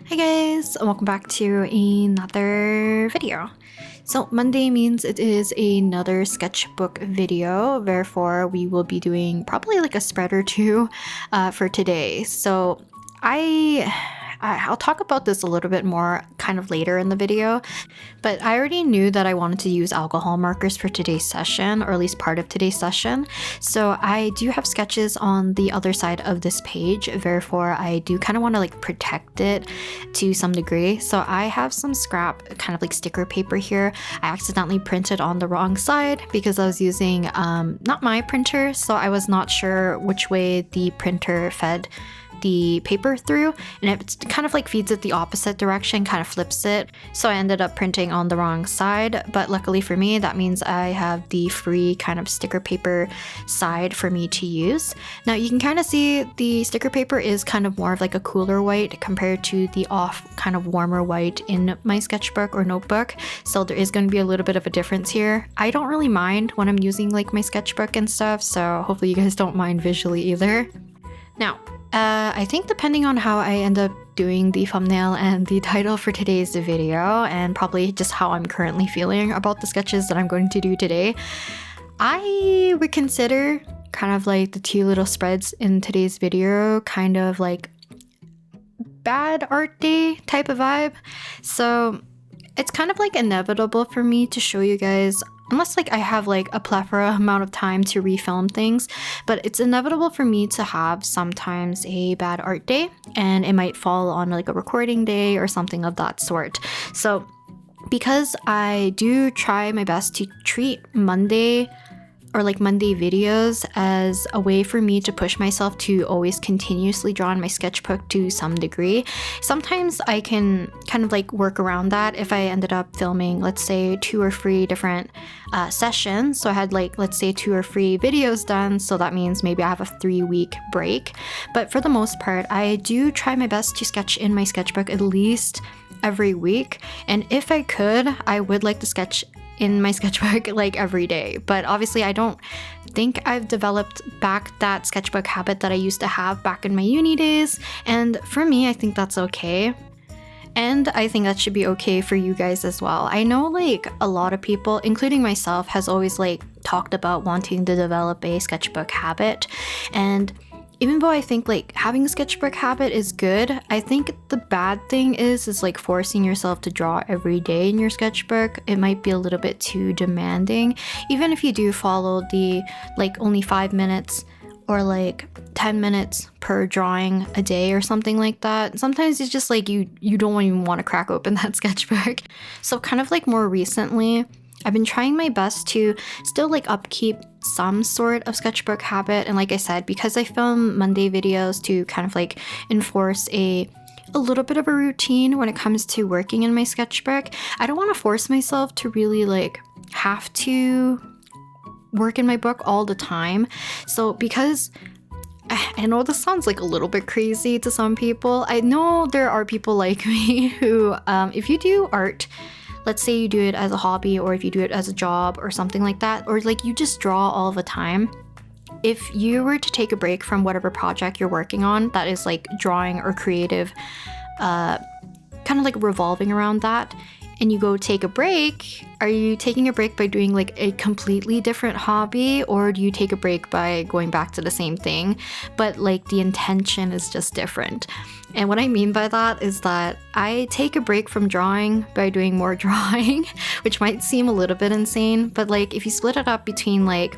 Hi guys, and welcome back to another video. So Monday means it is another sketchbook video, therefore we will be doing probably like a spread or two for today. So I'll talk about this a little bit more kind of later in the video, but I already knew that I wanted to use alcohol markers for today's session, or at least part of today's session. So I do have sketches on the other side of this page, therefore I do kind of want to like protect it to some degree. So I have some scrap kind of like sticker paper here. I accidentally printed on the wrong side because I was using not my printer, so I was not sure which way the printer fed the paper through, and it kind of like feeds it the opposite direction, kind of flips it. So I ended up printing on the wrong side, but luckily for me, that means I have the free kind of sticker paper side for me to use. Now you can kind of see the sticker paper is kind of more of like a cooler white compared to the off kind of warmer white in my sketchbook or notebook. So there is going to be a little bit of a difference here. I don't really mind when I'm using like my sketchbook and stuff, so hopefully you guys don't mind visually either. Now, I think depending on how I end up doing the thumbnail and the title for today's video, and probably just how I'm currently feeling about the sketches that I'm going to do today, I would consider kind of like the two little spreads in today's video kind of like bad art day type of vibe. So it's kind of like inevitable for me to show you guys, unless like I have like a plethora amount of time to refilm things, but it's inevitable for me to have sometimes a bad art day, and it might fall on like a recording day or something of that sort. So because I do try my best to treat Monday or like Monday videos as a way for me to push myself to always continuously draw in my sketchbook to some degree, sometimes I can kind of like work around that if I ended up filming, let's say 2 or 3 different sessions. So I had like, let's say 2 or 3 videos done, so that means maybe I have a 3-week break. But for the most part, I do try my best to sketch in my sketchbook at least every week. And if I could, I would like to sketch in my sketchbook like every day, but obviously I don't think I've developed back that sketchbook habit that I used to have back in my uni days, and for me I think that's okay, and I think that should be okay for you guys as well. I know like a lot of people, including myself, has always like talked about wanting to develop a sketchbook habit, and even though I think like having a sketchbook habit is good, I think the bad thing is like forcing yourself to draw every day in your sketchbook. It might be a little bit too demanding. Even if you do follow the like only 5 minutes or like 10 minutes per drawing a day or something like that, sometimes it's just like you don't even want to crack open that sketchbook. So kind of like more recently, I've been trying my best to still like upkeep some sort of sketchbook habit, and like I said, because I film Monday videos to kind of like enforce a little bit of a routine when it comes to working in my sketchbook, I don't want to force myself to really like have to work in my book all the time. So because I know this sounds like a little bit crazy to some people, I know there are people like me who if you do art, let's say you do it as a hobby, or if you do it as a job or something like that, or like you just draw all the time, if you were to take a break from whatever project you're working on that is like drawing or creative, kind of like revolving around that, and you go take a break, are you taking a break by doing like a completely different hobby, or do you take a break by going back to the same thing, but like the intention is just different? And what I mean by that is that I take a break from drawing by doing more drawing, which might seem a little bit insane, but like if you split it up between like,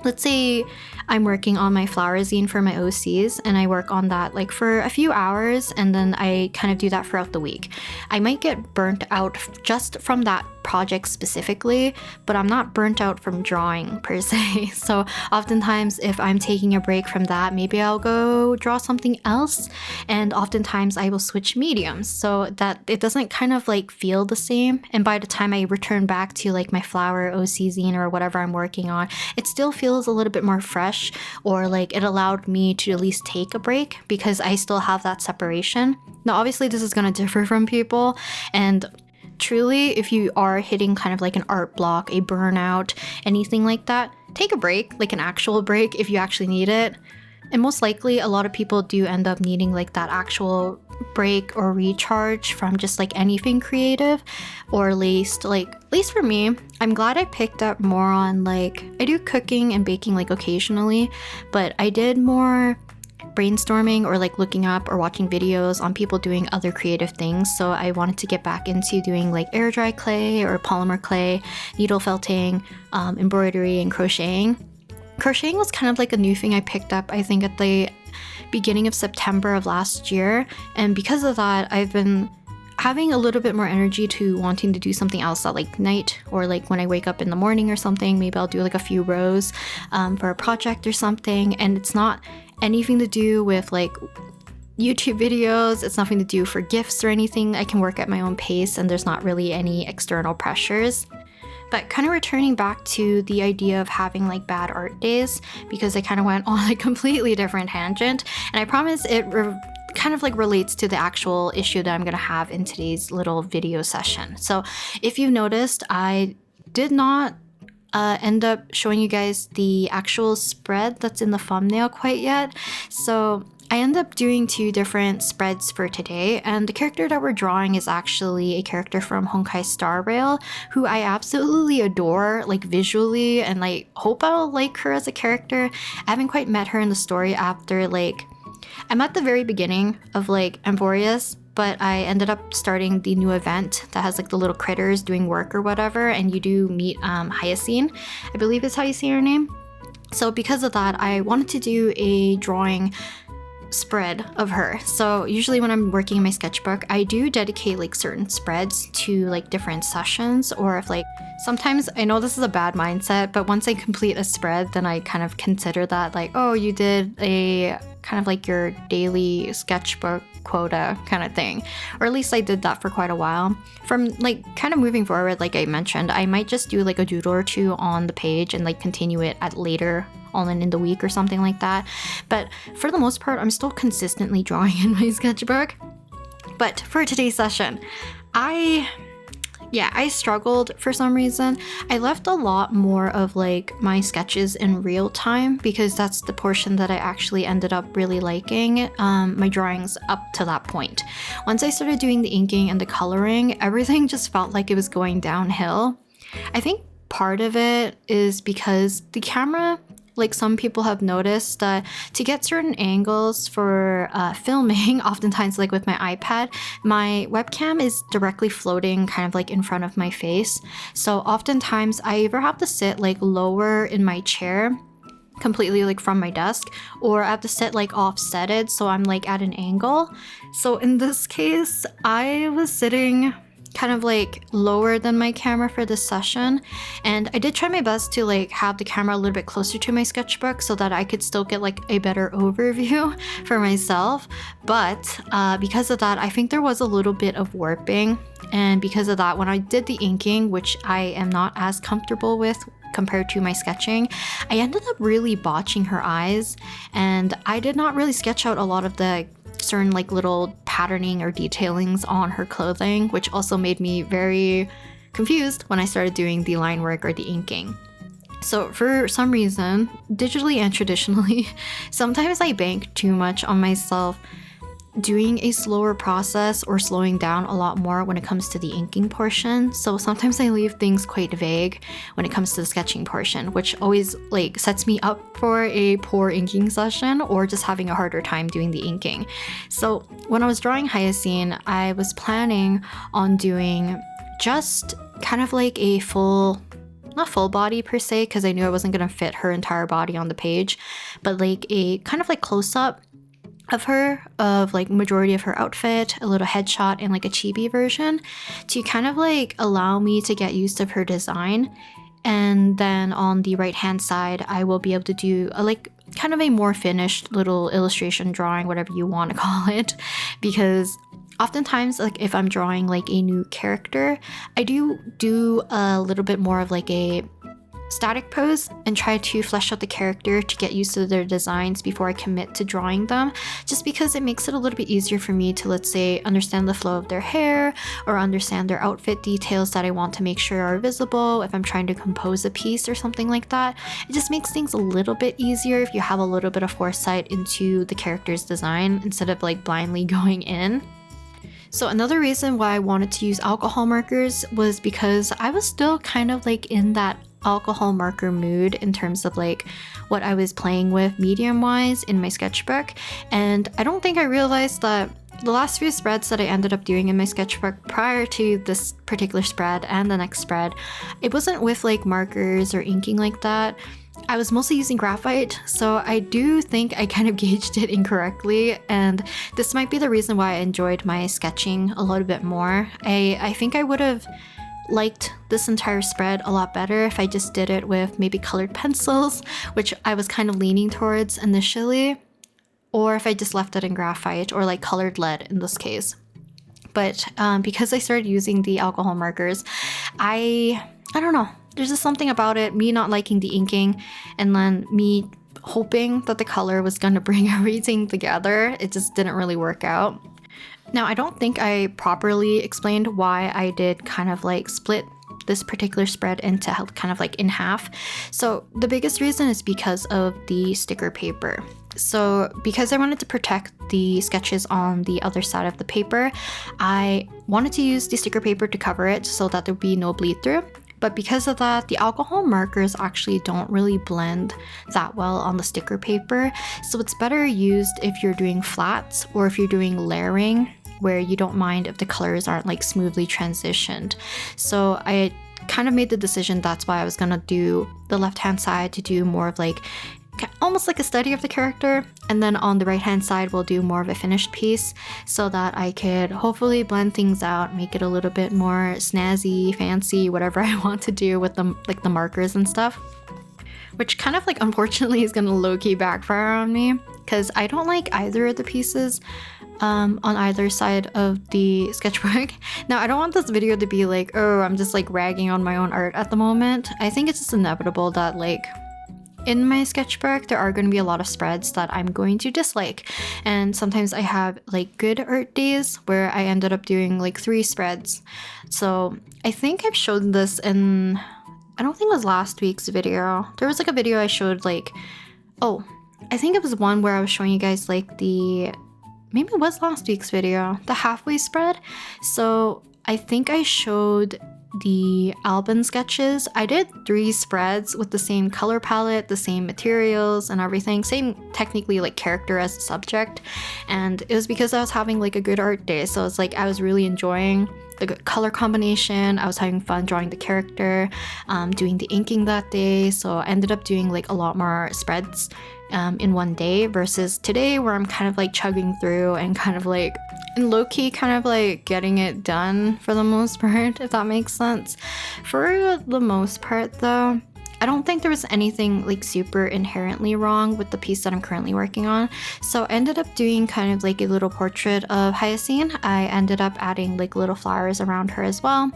let's say I'm working on my flower zine for my OCs, and I work on that like for a few hours, and then I kind of do that throughout the week. I might get burnt out just from that project specifically, but I'm not burnt out from drawing per se. So oftentimes if I'm taking a break from that, maybe I'll go draw something else, and oftentimes I will switch mediums so that it doesn't kind of like feel the same, and by the time I return back to like my flower OC zine or whatever I'm working on, it still feels a little bit more fresh, or like it allowed me to at least take a break because I still have that separation. Now obviously this is going to differ from people, and truly, if you are hitting kind of like an art block, a burnout, anything like that, take a break, like an actual break if you actually need it. And most likely a lot of people do end up needing like that actual break or recharge from just like anything creative, or at least for me, I'm glad I picked up more on like, I do cooking and baking like occasionally, but I did more brainstorming or like looking up or watching videos on people doing other creative things. So I wanted to get back into doing like air dry clay or polymer clay, needle felting, embroidery, and crocheting. Crocheting was kind of like a new thing I picked up, I think, at the beginning of September of last year. And because of that, I've been having a little bit more energy to wanting to do something else at like night, or like when I wake up in the morning or something. Maybe I'll do like a few rows for a project or something. And it's not anything to do with like YouTube videos. It's nothing to do for gifts or anything. I can work at my own pace and there's not really any external pressures. But kind of returning back to the idea of having like bad art days, because I kind of went on a completely different tangent, and I promise it kind of like relates to the actual issue that I'm gonna have in today's little video session. So if you've noticed, I did not end up showing you guys the actual spread that's in the thumbnail quite yet. So I end up doing 2 different spreads for today, and the character that we're drawing is actually a character from Honkai Star Rail, who I absolutely adore, like visually, and like hope I'll like her as a character. I haven't quite met her in the story after like, I'm at the very beginning of like Amphorius, but I ended up starting the new event that has like the little critters doing work or whatever, and you do meet Hyacine, I believe is how you say her name. So because of that, I wanted to do a drawing spread of her. So usually when I'm working in my sketchbook, I do dedicate like certain spreads to like different sessions, or if like sometimes, I know this is a bad mindset, but once I complete a spread, then I kind of consider that like, oh, you did a kind of like your daily sketchbook quota kind of thing, or at least I did that for quite a while. From like kind of moving forward, like I mentioned, I might just do like a doodle or 2 on the page and like continue it at later on in the week or something like that. But for the most part, I'm still consistently drawing in my sketchbook. But for today's session, I struggled for some reason. I left a lot more of like my sketches in real time, because that's the portion that I actually ended up really liking my drawings up to that point. Once I started doing the inking and the coloring, everything just felt like it was going downhill. I think part of it is because the camera, like some people have noticed that to get certain angles for filming, oftentimes like with my iPad, my webcam is directly floating kind of like in front of my face. So oftentimes I either have to sit like lower in my chair, completely like from my desk, or I have to sit like offsetted, so I'm like at an angle. So in this case, I was sitting kind of like lower than my camera for this session, and I did try my best to like have the camera a little bit closer to my sketchbook so that I could still get like a better overview for myself. But because of that, I think there was a little bit of warping, and because of that, when I did the inking, which I am not as comfortable with compared to my sketching, I ended up really botching her eyes, and I did not really sketch out a lot of the certain like little patterning or detailings on her clothing, which also made me very confused when I started doing the line work or the inking. So for some reason, digitally and traditionally, sometimes I bank too much on myself doing a slower process or slowing down a lot more when it comes to the inking portion. So sometimes I leave things quite vague when it comes to the sketching portion, which always like sets me up for a poor inking session or just having a harder time doing the inking. So when I was drawing Hyacine, I was planning on doing just kind of like a not full body per se, because I knew I wasn't going to fit her entire body on the page, but like a kind of like close-up of her, of like majority of her outfit, a little headshot, and like a chibi version to kind of like allow me to get used to her design. And then on the right hand side, I will be able to do a like kind of a more finished little illustration drawing, whatever you want to call it, because oftentimes like if I'm drawing like a new character, I do a little bit more of like a static pose and try to flesh out the character to get used to their designs before I commit to drawing them, just because it makes it a little bit easier for me to, let's say, understand the flow of their hair or understand their outfit details that I want to make sure are visible if I'm trying to compose a piece or something like that. It just makes things a little bit easier if you have a little bit of foresight into the character's design instead of like blindly going in. So another reason why I wanted to use alcohol markers was because I was still kind of like in that alcohol marker mood in terms of like what I was playing with medium wise in my sketchbook, and I don't think I realized that the last few spreads that I ended up doing in my sketchbook prior to this particular spread and the next spread, it wasn't with like markers or inking like that. I was mostly using graphite, so I do think I kind of gauged it incorrectly, and this might be the reason why I enjoyed my sketching a little bit more. I think I would have liked this entire spread a lot better if I just did it with maybe colored pencils, which I was kind of leaning towards initially, or if I just left it in graphite or like colored lead in this case. But because I started using the alcohol markers, I don't know, there's just something about it, me not liking the inking and then me hoping that the color was gonna bring everything together. It just didn't really work out. Now, I don't think I properly explained why I did kind of like split this particular spread into kind of like in half. So the biggest reason is because of the sticker paper. So because I wanted to protect the sketches on the other side of the paper, I wanted to use the sticker paper to cover it so that there would be no bleed through. But because of that, the alcohol markers actually don't really blend that well on the sticker paper. So it's better used if you're doing flats or if you're doing layering, where you don't mind if the colors aren't like smoothly transitioned. So I kind of made the decision that's why I was gonna do the left-hand side to do more of like almost like a study of the character, and then on the right hand side we'll do more of a finished piece so that I could hopefully blend things out, make it a little bit more snazzy, fancy, whatever I want to do with them, like the markers and stuff, which kind of like unfortunately is gonna low-key backfire on me because I don't like either of the pieces on either side of the sketchbook. Now, I don't want this video to be like, oh, I'm just like ragging on my own art at the moment. I think it's just inevitable that like in my sketchbook, there are going to be a lot of spreads that I'm going to dislike. And sometimes I have like good art days where I ended up doing like 3 spreads. So I think I've showed this in, I don't think it was last week's video. There was like a video I showed like, oh, I think it was one where I was showing you guys like maybe it was last week's video, the halfway spread. So I think I showed the album sketches. I did 3 spreads with the same color palette, the same materials and everything, same technically like character as the subject, and it was because I was having like a good art day. So it's like I was really enjoying the color combination, I was having fun drawing the character, doing the inking that day. So I ended up doing like a lot more spreads in one day versus today where I'm kind of like chugging through and kind of like in low-key kind of like getting it done for the most part, if that makes sense. For the most part though, I don't think there was anything like super inherently wrong with the piece that I'm currently working on. So I ended up doing kind of like a little portrait of Hyacine. I ended up adding like little flowers around her as well.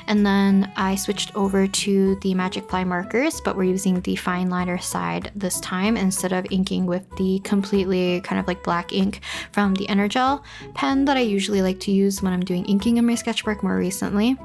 And then I switched over to the Magicflt markers, but we're using the fine liner side this time instead of inking with the completely kind of like black ink from the Energel pen that I usually like to use when I'm doing inking in my sketchbook more recently.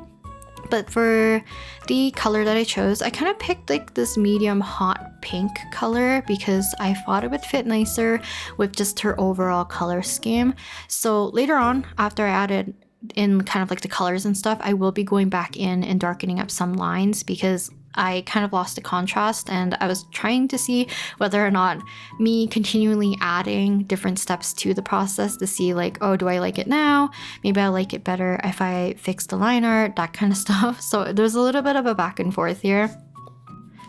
But for the color that I chose, I kind of picked like this medium hot pink color because I thought it would fit nicer with just her overall color scheme. So later on, after I added in kind of like the colors and stuff, I will be going back in and darkening up some lines because I kind of lost the contrast, and I was trying to see whether or not me continually adding different steps to the process to see like, oh, do I like it now? Maybe I like it better if I fix the line art, that kind of stuff. So there's a little bit of a back and forth here.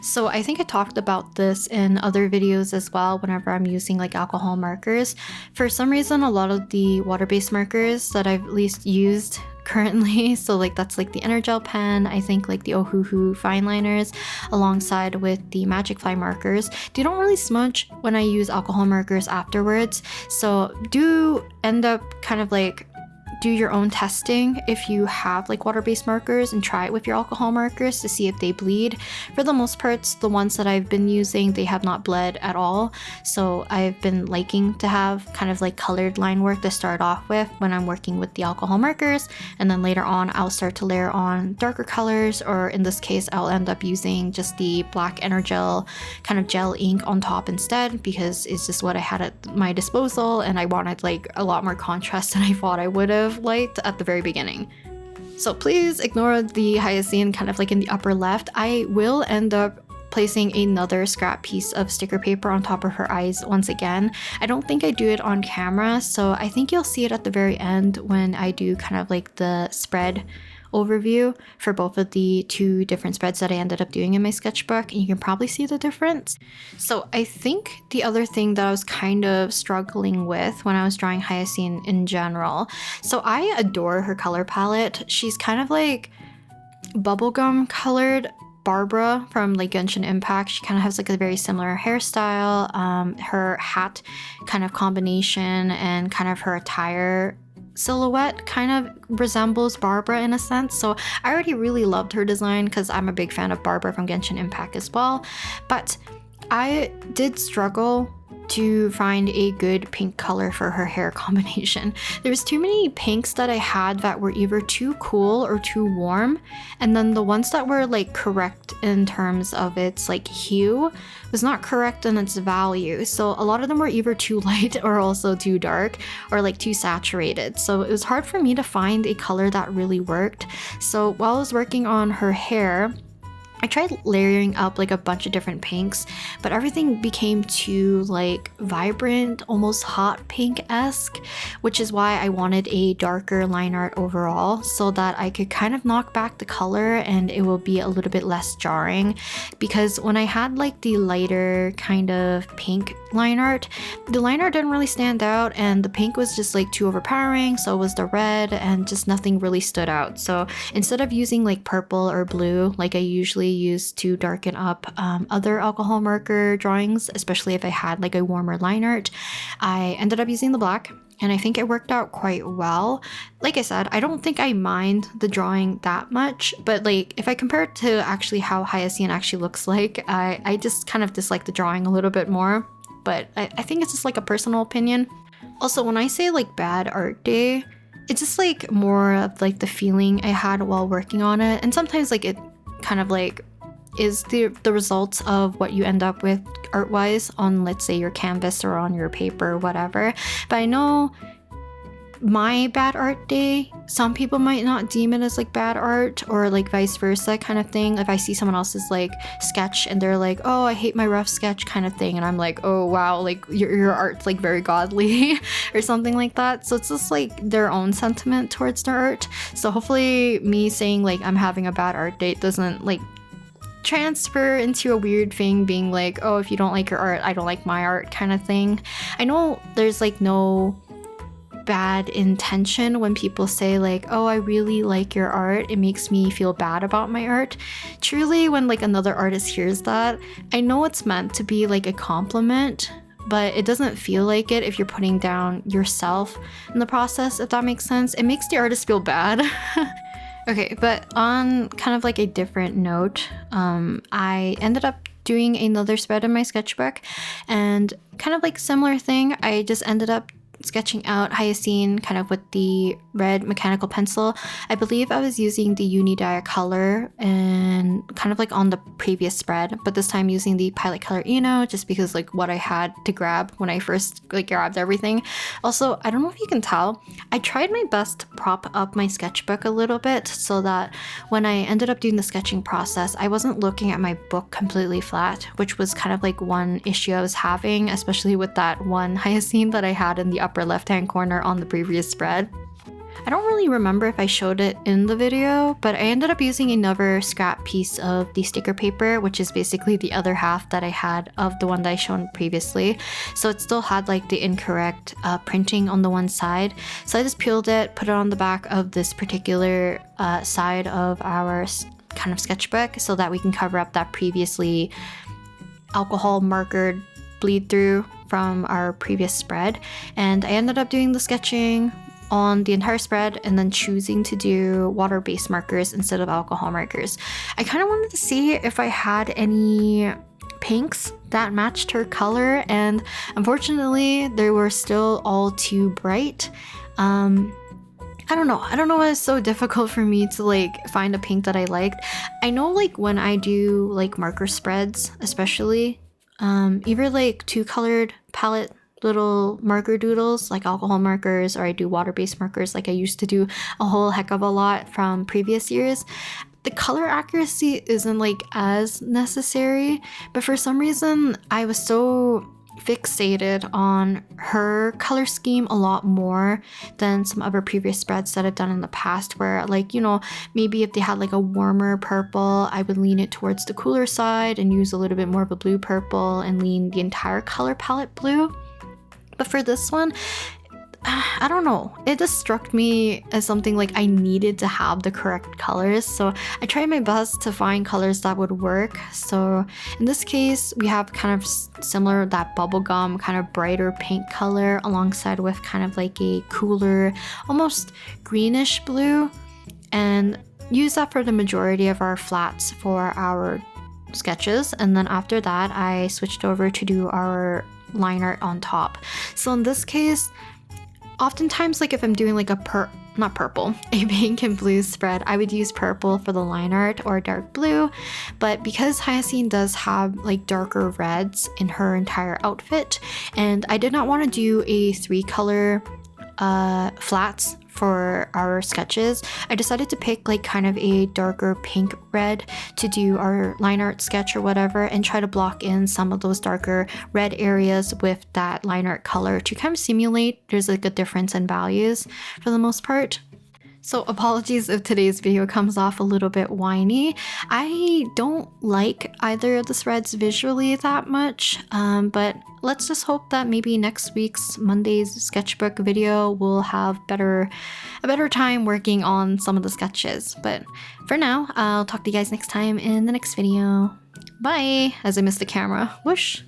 So I think I talked about this in other videos as well whenever I'm using like alcohol markers. For some reason, a lot of the water-based markers that I've at least used currently, so like that's like the Energel pen, I think like the Ohuhu fine liners alongside with the Magicflt markers, they don't really smudge when I use alcohol markers afterwards. So do end up kind of like do your own testing if you have like water-based markers and try it with your alcohol markers to see if they bleed. For the most part, the ones that I've been using, they have not bled at all. So I've been liking to have kind of like colored line work to start off with when I'm working with the alcohol markers, and then later on I'll start to layer on darker colors, or in this case I'll end up using just the black Energel kind of gel ink on top instead, because it's just what I had at my disposal and I wanted like a lot more contrast than I thought I would have liked at the very beginning. So please ignore the Hyacine kind of like in the upper left. I will end up placing another scrap piece of sticker paper on top of her eyes once again. I don't think I do it on camera, so I think you'll see it at the very end when I do kind of like the spread overview for both of the two different spreads that I ended up doing in my sketchbook, and you can probably see the difference. So I think the other thing that I was kind of struggling with when I was drawing Hyacine in general, so I adore her color palette. She's kind of like bubblegum colored Barbara from like Genshin Impact. She kind of has like a very similar hairstyle, her hat kind of combination, and kind of her attire silhouette kind of resembles Barbara in a sense. So I already really loved her design because I'm a big fan of Barbara from Genshin Impact as well. But I did struggle to find a good pink color for her hair combination. There's too many pinks that I had that were either too cool or too warm, and then the ones that were like correct in terms of its like hue was not correct in its value. So a lot of them were either too light or also too dark, or like too saturated. So it was hard for me to find a color that really worked. So while I was working on her hair, I tried layering up like a bunch of different pinks, but everything became too like vibrant, almost hot pink-esque, which is why I wanted a darker line art overall so that I could kind of knock back the color and it will be a little bit less jarring. Because when I had like the lighter kind of pink line art, the line art didn't really stand out and the pink was just like too overpowering, so was the red, and just nothing really stood out. So instead of using like purple or blue like I usually used to darken up other alcohol marker drawings, especially if I had like a warmer line art, I ended up using the black, and I think it worked out quite well. Like I said, I don't think I mind the drawing that much, but like if I compare it to actually how Hyacine actually looks like, I just kind of dislike the drawing a little bit more, but I think it's just like a personal opinion. Also, when I say like bad art day, it's just like more of like the feeling I had while working on it, and sometimes like it kind of like is the results of what you end up with art-wise on, let's say, your canvas or on your paper or whatever. But I know my bad art day, some people might not deem it as like bad art, or like vice versa kind of thing. If I see someone else's like sketch and they're like, oh, I hate my rough sketch kind of thing, and I'm like, oh wow, like your art's like very godly or something like that. So it's just like their own sentiment towards their art. So hopefully me saying like I'm having a bad art day doesn't like transfer into a weird thing being like, oh, if you don't like your art, I don't like my art kind of thing. I know there's like no bad intention when people say like, oh, I really like your art, it makes me feel bad about my art. Truly, when like another artist hears that, I know it's meant to be like a compliment, but it doesn't feel like it if you're putting down yourself in the process, if that makes sense. It makes the artist feel bad. Okay, but on kind of like a different note, I ended up doing another spread in my sketchbook, and kind of like similar thing, I just ended up sketching out Hyacine kind of with the red mechanical pencil. I believe I was using the Uni Dia Colour and kind of like on the previous spread, but this time using the Pilot Color Eno just because like what I had to grab when I first like grabbed everything. Also, I don't know if you can tell, I tried my best to prop up my sketchbook a little bit so that when I ended up doing the sketching process, I wasn't looking at my book completely flat, which was kind of like one issue I was having, especially with that one Hyacine that I had in the upper left-hand corner on the previous spread. I don't really remember if I showed it in the video, but I ended up using another scrap piece of the sticker paper, which is basically the other half that I had of the one that I shown previously. So it still had like the incorrect printing on the one side. So I just peeled it, put it on the back of this particular side of our kind of sketchbook so that we can cover up that previously alcohol markered bleed through from our previous spread. And I ended up doing the sketching on the entire spread and then choosing to do water-based markers instead of alcohol markers. I kind of wanted to see if I had any pinks that matched her color, and unfortunately they were still all too bright. I don't know why it's so difficult for me to like find a pink that I liked. I know like when I do like marker spreads, especially either like 2-colored palette little marker doodles like alcohol markers, or I do water-based markers like I used to do a whole heck of a lot from previous years, the color accuracy isn't like as necessary. But for some reason I was so fixated on her color scheme a lot more than some other previous spreads that I've done in the past, where like, you know, maybe if they had like a warmer purple, I would lean it towards the cooler side and use a little bit more of a blue purple and lean the entire color palette blue. But for this one, I don't know, it just struck me as something like I needed to have the correct colors, so I tried my best to find colors that would work. So in this case we have kind of similar, that bubblegum kind of brighter pink color alongside with kind of like a cooler almost greenish blue, and use that for the majority of our flats for our sketches. And then after that I switched over to do our line art on top. So in this case, oftentimes like if I'm doing like a pink and blue spread, I would use purple for the line art or dark blue. But because Hyacine does have like darker reds in her entire outfit, and I did not want to do a 3-color flats for our sketches, I decided to pick like kind of a darker pink red to do our line art sketch or whatever, and try to block in some of those darker red areas with that line art color to kind of simulate there's like a difference in values for the most part. So apologies if today's video comes off a little bit whiny. I don't like either of the spreads visually that much, but let's just hope that maybe next week's Monday's sketchbook video will have a better time working on some of the sketches. But for now, I'll talk to you guys next time in the next video. Bye! As I miss the camera. Whoosh!